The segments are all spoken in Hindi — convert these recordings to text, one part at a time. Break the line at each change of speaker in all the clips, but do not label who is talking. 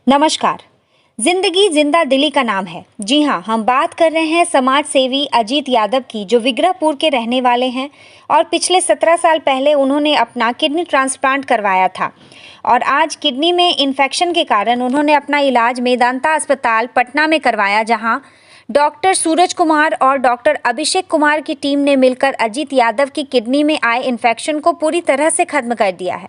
नमस्कार। जिंदगी जिंदा दिली का नाम है। जी हाँ, हम बात कर रहे हैं समाज सेवी अजीत यादव की, जो विग्रहपुर के रहने वाले हैं और पिछले 17 साल पहले उन्होंने अपना किडनी ट्रांसप्लांट करवाया था और आज किडनी में इन्फेक्शन के कारण उन्होंने अपना इलाज मेदांता अस्पताल पटना में करवाया, जहां डॉक्टर सूरज कुमार और डॉक्टर अभिषेक कुमार की टीम ने मिलकर अजीत यादव की किडनी में आए इन्फेक्शन को पूरी तरह से खत्म कर दिया है।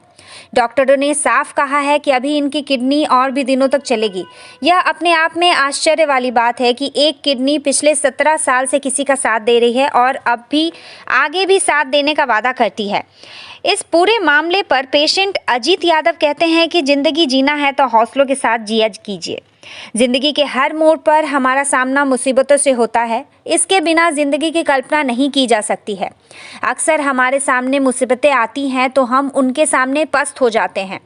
डॉक्टरों ने साफ कहा है कि अभी इनकी किडनी और भी दिनों तक चलेगी। यह अपने आप में आश्चर्य वाली बात है कि एक किडनी पिछले 17 साल से किसी का साथ दे रही है और अब भी आगे भी साथ देने का वादा करती है। इस पूरे मामले पर पेशेंट अजीत यादव कहते हैं कि जिंदगी जीना है तो हौसलों के साथ जिया कीजिए। जिंदगी के हर मोड़ पर हमारा सामना मुसीबतों से होता है, इसके बिना जिंदगी की कल्पना नहीं की जा सकती है। अक्सर हमारे सामने मुसीबतें आती हैं तो हम उनके सामने पस्त हो जाते हैं।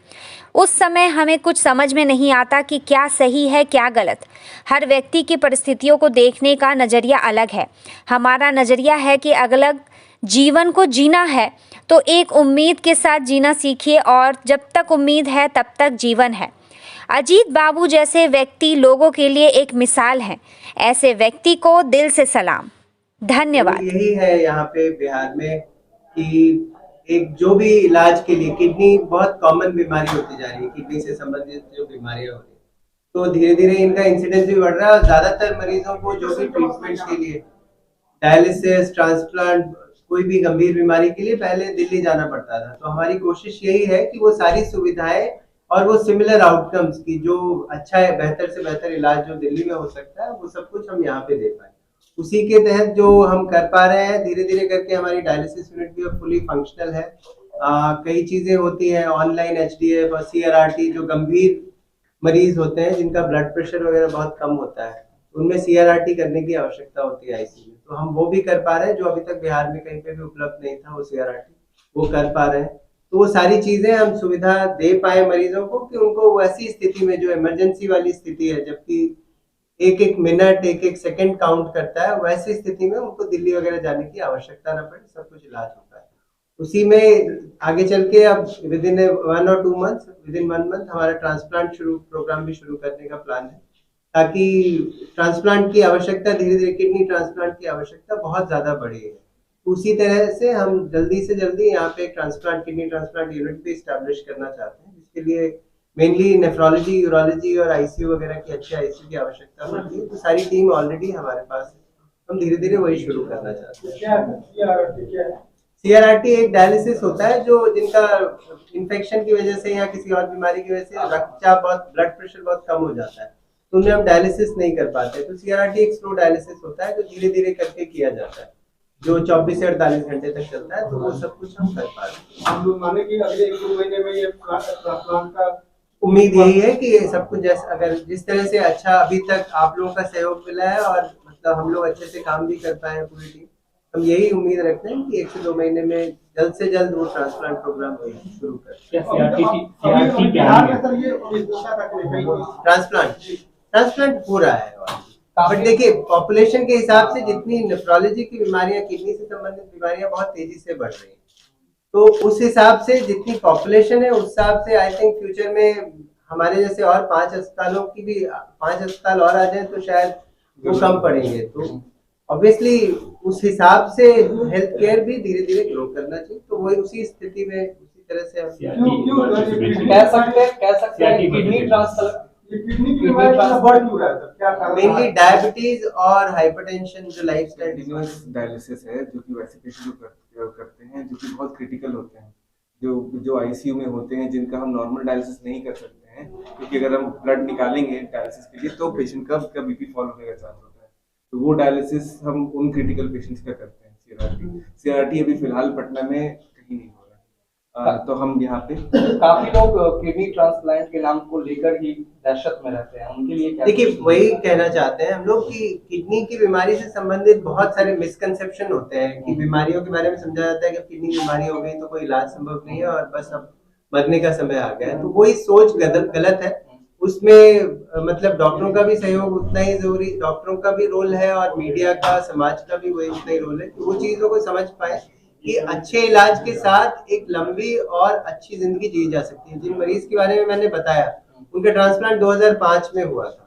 उस समय हमें कुछ समझ में नहीं आता कि क्या सही है क्या गलत। हर व्यक्ति की परिस्थितियों को देखने का नज़रिया अलग है। हमारा नज़रिया है कि अलग जीवन को जीना है तो एक उम्मीद के साथ जीना सीखिए, और जब तक उम्मीद है तब तक जीवन है। अजीत बाबू जैसे व्यक्ति लोगों के लिए एक मिसाल हैं। ऐसे व्यक्ति को दिल से सलाम। धन्यवाद।
यही है यहाँ पे बिहार में कि एक जो भी इलाज के लिए, किडनी बहुत कॉमन बीमारी होती जा रही है, किडनी से संबंधित जो बीमारियां हो रही है, तो धीरे धीरे इनका इंसिडेंस भी बढ़ रहा है और ज्यादातर मरीजों को जो भी ट्रीटमेंट के लिए डायलिसिस, ट्रांसप्लांट, कोई भी गंभीर बीमारी के लिए पहले दिल्ली जाना पड़ता था। तो हमारी कोशिश यही है कि वो सारी सुविधाएं और वो सिमिलर आउटकम्स की जो अच्छा है, बेहतर से बेहतर इलाज जो दिल्ली में हो सकता है, वो सब कुछ हम यहाँ पे दे पाए। उसी के तहत जो हम कर पा रहे हैं, धीरे धीरे करके हमारी डायलिसिस यूनिट भी अब फुली फंक्शनल है। कई चीजें होती हैं ऑनलाइन, एचडीएफ और सीआरआरटी, जो गंभीर मरीज होते हैं जिनका ब्लड प्रेशर वगैरह बहुत कम होता है, उनमें सीआरआरटी करने की आवश्यकता होती है आईसीयू में। तो हम वो भी कर पा रहे हैं, जो अभी तक बिहार में कहीं पे भी उपलब्ध नहीं था, वो सीआरआरटी वो कर पा रहे हैं। तो वो सारी चीजें हम सुविधा दे पाए मरीजों को कि उनको वैसी स्थिति में, जो इमरजेंसी वाली स्थिति है, जबकि एक एक मिनट, एक एक सेकंड काउंट करता है, वैसी स्थिति में उनको दिल्ली वगैरह जाने की आवश्यकता न पड़े, सब कुछ इलाज हो पाए। उसी में आगे चल के अब विद इन 1 और 2 मंथ्स, विद इन 1 मंथ हमारा ट्रांसप्लांट प्रोग्राम भी शुरू करने का प्लान है, ताकि ट्रांसप्लांट की आवश्यकता धीरे धीरे, किडनी ट्रांसप्लांट की आवश्यकता बहुत ज्यादा बढ़ी है। उसी तरह से हम जल्दी से जल्दी यहाँ पे ट्रांसप्लांट, किडनी ट्रांसप्लांट यूनिट भी स्टैब्लिश करना चाहते हैं, जिसके लिए मेनली नेफ्रोलॉजी, यूरोलॉजी और आईसीयू वगैरह की, अच्छे आईसीयू की आवश्यकता पड़ती है। तो सारी टीम ऑलरेडी हमारे पास है, हम धीरे धीरे वही शुरू करना चाहते हैं। सीआरआरटी एक डायलिसिस होता है जो जिनका इन्फेक्शन की वजह से या किसी और बीमारी की वजह से रक्तचाप बहुत, ब्लड प्रेशर बहुत कम हो जाता है, तो उन्हें हम डायलिसिस नहीं कर पाते। तो सीआरआरटी एक स्लो डायलिसिस होता है जो धीरे धीरे करके किया जाता है, जो 24 से 48 घंटे तक चलता है। तो वो सब कुछ हम कर पा रहे हैं। हम लोग माने कि अगले 1-2 महीने में ये ट्रांसप्लांट का उम्मीद यही है कि ये सब कुछ, जैसे अगर जिस तरह से अच्छा अभी तक आप लोगों का सहयोग मिला है और मतलब हम लोग अच्छे से काम भी कर पाए हैं पूरी टीम, हम यही उम्मीद रखते हैं कि 1 से 2 महीने में जल्द से जल्द वो ट्रांसप्लांट प्रोग्राम शुरू करें। ट्रांसप्लांट हो रहा है, बट देखिए पॉपुलेशन के हिसाब से जितनी नेफ्रोलॉजी की बीमारियां, किडनी से संबंधित बीमारियां बहुत तेजी से बढ़ रही हैं, तो उस हिसाब से जितनी पॉपुलेशन है, उस हिसाब से आई थिंक फ्यूचर में हमारे जैसे और 5 अस्पतालों की भी, 5 अस्पताल और आ जाए तो शायद वो कम पड़ेंगे। तो ऑब्वियसली उस हिसाब से हेल्थ केयर भी धीरे धीरे ग्रो करना चाहिए। तो वही उसी स्थिति में, उसी तरह से हम कह सकते हैं किडनी ट्रांसप्लांट, मेनली डायबिटीज और हाइपरटेंशन, जो लाइफस्टाइल
डायलिसिस है, जो कि वैसे पेशेंट जो करते हैं, जो कि बहुत क्रिटिकल होते हैं, जो आईसीयू में होते हैं, जिनका हम नॉर्मल डायलिसिस नहीं कर सकते हैं, क्योंकि अगर हम ब्लड निकालेंगे डायलिसिस के लिए तो पेशेंट का बीपी फॉल होने का चांस होता है। तो वो डायलिसिस हम उन क्रिटिकल पेशेंट्स का करते हैं। सीआरआरटी अभी फिलहाल पटना में कहीं नहीं हो रहा, तो हम यहाँ पे
काफी लोग किडनी ट्रांसप्लांट के नाम को लेकर ही दहशत में रहते हैं, उनके लिए क्या?
देखिए वही कहना चाहते हैं हम लोग कि किडनी की बीमारी से संबंधित बहुत सारे मिसकंसेप्शन होते हैं कि बीमारियों के बारे में समझा जाता है कि किडनी की बीमारी हो गई तो कोई इलाज संभव नहीं है और बस अब मरने का समय आ गया है। तो वही सोच गलत है। उसमें मतलब डॉक्टरों का भी सहयोग उतना ही जरूरी, डॉक्टरों का भी रोल है और मीडिया का, समाज का भी वही उतना ही रोल है कि वो चीजों को समझ पाए कि अच्छे इलाज के साथ एक लंबी और अच्छी जिंदगी जी जा सकती है। जिन मरीज के बारे में मैंने बताया उनका ट्रांसप्लांट 2005 में हुआ था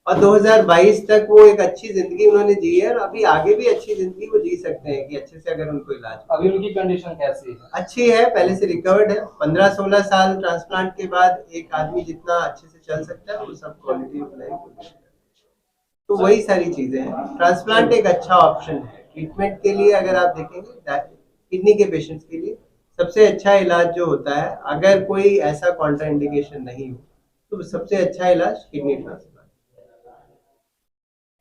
और 2022 तक वो एक अच्छी जिंदगी उन्होंने जी है और अभी आगे भी अच्छी जिंदगी वो जी सकते हैं कि अच्छे से अगर उनको इलाज
अभी उनकी कंडीशन कैसी है?
अच्छी है, पहले से रिकवर्ड है। 15-16 साल ट्रांसप्लांट के बाद एक आदमी जितना अच्छे से चल सकता है वो सब क्वालिटी ऑफ लाइफ, तो वही सारी चीजें हैं। ट्रांसप्लांट एक अच्छा ऑप्शन है ट्रीटमेंट के लिए। अगर आप देखेंगे किडनी के पेशेंट्स के लिए सबसे अच्छा इलाज जो होता है, अगर कोई ऐसा कॉन्ट्रा इंडिकेशन नहीं हो तो सबसे अच्छा इलाज किडनी ट्रांसप्लांट।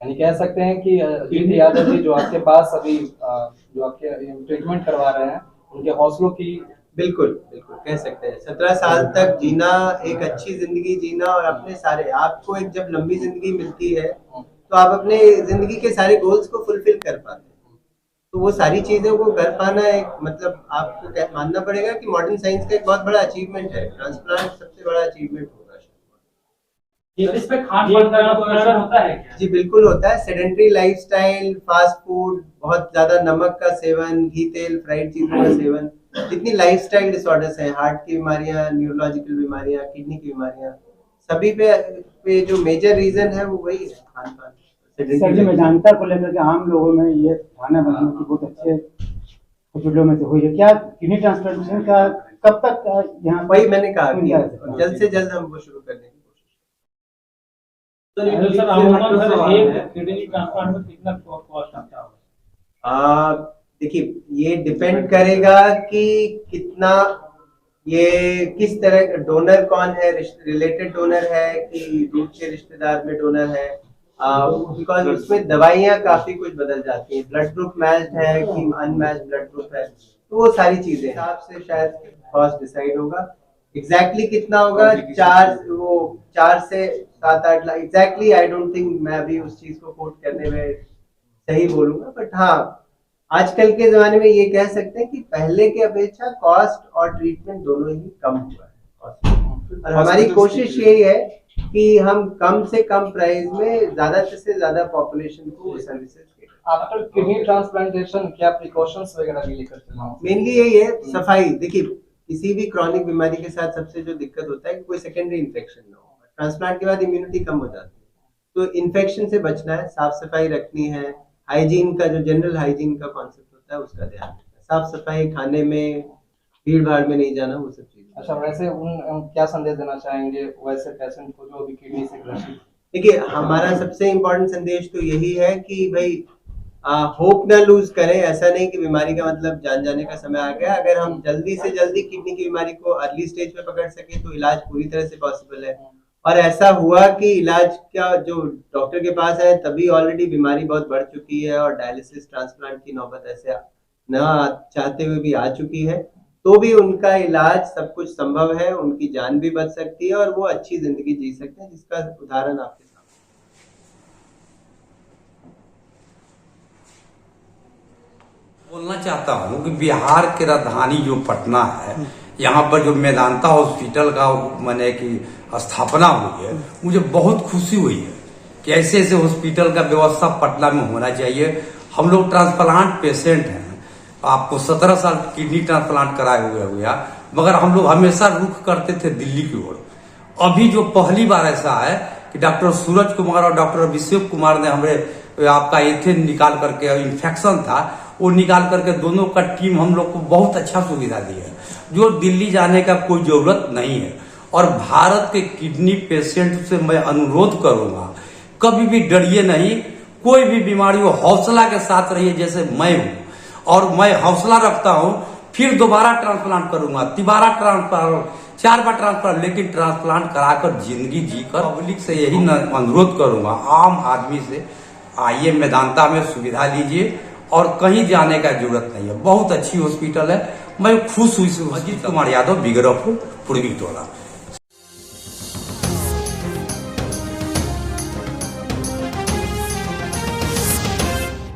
यानी कह सकते हैं कि अजीत यादव जी जो आपके पास अभी जो आपके ट्रीटमेंट करवा रहे हैं, उनके हौसलों की
बिल्कुल बिल्कुल कह सकते हैं। 17 साल तक जीना, एक अच्छी जिंदगी जीना और अपने सारे, आपको एक जब लंबी जिंदगी मिलती है तो आप अपने जिंदगी के सारे गोल्स को फुलफिल कर पाते हैं। तो वो सारी चीजों को कर पाना एक, मतलब आपको मानना पड़ेगा कि मॉडर्न साइंस का एक बहुत बड़ा अचीवमेंट है। ट्रांसप्लांट सबसे बड़ा अचीवमेंट होगा।
इस पे खान-पान का कोई असर होता है क्या?
जी बिल्कुल होता है। सेडेंट्री लाइफस्टाइल, फास्ट फूड, बहुत ज्यादा नमक का सेवन, घी तेल फ्राइड चीजों का सेवन, जितनी लाइफस्टाइल डिसऑर्डर्स हैं, हार्ट की बीमारियां, न्यूरोलॉजिकल बीमारियां, किडनी की बीमारियां, सभी पे जो मेजर रीजन है वो वही है, खान पान।
सर जी, मेदांता को लेकर के आम लोगों में ये धारणा बनने की बहुत अच्छे हॉस्पिटलों में से हुई है। क्या किडनी ट्रांसप्लांटेशन का कब तक यहाँ
वही मैंने कहा कि जल्द से जल्द हम वो शुरू करने की कोशिश
सर, आमतौर एक किडनी ट्रांसप्लांट में कितना कॉस्ट आता होगा?
देखिए, ये डिपेंड करेगा कि कितना, ये किस तरह का डोनर कौन है, रिलेटेड डोनर है कि दूर के रिश्तेदार में डोनर है, बिकॉज उसमें दवाइयाँ काफी कुछ बदल जाती हैं। ब्लड ग्रुप मैच्ड है कि अनमैच्ड ब्लड ग्रुप है, तो वो सारी चीजें हिसाब से शायद कॉस्ट डिसाइड होगा। एग्जैक्टली कितना होगा, 4 से 7-8 lakh exactly, I don't think मैं अभी उस चीज को कोट करने में सही बोलूंगा, बट हाँ आजकल के जमाने में ये कह सकते हैं कि पहले की अपेक्षा कॉस्ट और ट्रीटमेंट दोनों ही कम हुआ है। और हमारी कोशिश यही है कि हम कम से कम प्राइस में ज्यादा से ज्यादा पॉपुलेशन को सर्विसेज दें।
आफ्टर किडनी ट्रांसप्लांटेशन क्या प्रिकॉशंस वगैरह भी लेकर चलना होगा?
मेनली यही है, सफाई। देखिए, किसी भी क्रॉनिक बीमारी के साथ सबसे जो दिक्कत होता है कि कोई सेकेंडरी इन्फेक्शन ना हो। ट्रांसप्लांट के बाद इम्यूनिटी कम हो जाती है, तो इन्फेक्शन से बचना है, साफ सफाई रखनी है, हाइजीन का जो जनरल हाइजीन का कॉन्सेप्ट होता है उसका ध्यान रखना है, साफ सफाई, खाने में भीड़ भाड़ में नहीं जाना, वो सब चीजें।
अच्छा, वैसे उन क्या संदेश देना चाहेंगे वैसे पेशेंट को जो अभी किडनी से ग्रसित?
देखिए, हमारा सबसे इम्पोर्टेंट संदेश तो यही है कि भाई होप ना लूज करें। ऐसा नहीं कि बीमारी का मतलब जान जाने का समय आ गया। अगर हम जल्दी से जल्दी किडनी की बीमारी को अर्ली स्टेज पे पकड़ सके तो इलाज पूरी तरह से पॉसिबल है। और ऐसा हुआ कि इलाज का जो डॉक्टर के पास है तभी ऑलरेडी बीमारी बहुत बढ़ चुकी है और डायलिसिस ट्रांसप्लांट की नौबत ऐसे न चाहते हुए भी आ चुकी है, तो भी उनका इलाज सब कुछ संभव है, उनकी जान भी बच सकती है और वो अच्छी जिंदगी जी सकते हैं, जिसका उदाहरण आपके सामने।
बोलना चाहता हूँ कि बिहार की राजधानी जो पटना है, यहाँ पर जो मेदांता हॉस्पिटल का मैंने की स्थापना हुई है, मुझे बहुत खुशी हुई है कि ऐसे ऐसे हॉस्पिटल का व्यवस्था पटना में होना चाहिए। हम लोग ट्रांसप्लांट पेशेंट हैं, आपको 17 साल किडनी ट्रांसप्लांट कराए हुए हैं, मगर हम लोग हमेशा रुख करते थे दिल्ली की ओर। अभी जो पहली बार ऐसा है कि डॉक्टर सूरज कुमार और डॉक्टर अभिषेक कुमार ने हमें आपका एथेन निकाल करके, इन्फेक्शन था वो निकाल करके, दोनों का टीम हम लोग को बहुत अच्छा सुविधा दी है, जो दिल्ली जाने का कोई जरूरत नहीं है। और भारत के किडनी पेशेंट से मैं अनुरोध करूंगा, कभी भी डरिए नहीं, कोई भी बीमारी हो हौसला के साथ रहिए, जैसे मैं हूं और मैं हौसला रखता हूं। फिर दोबारा ट्रांसप्लांट करूंगा, 3 ट्रांसप्लांट, 4 बार ट्रांसप्लांट, लेकिन ट्रांसप्लांट कराकर जिंदगी जीकर पब्लिक से यही अनुरोध करूंगा, आम आदमी से, आइए मेदांता में सुविधा लीजिए और कहीं जाने का जरूरत नहीं है। बहुत अच्छी हॉस्पिटल है, मैं खुश हुई। अजीत कुमार यादव, बिगरपुर, पूर्वी टोला।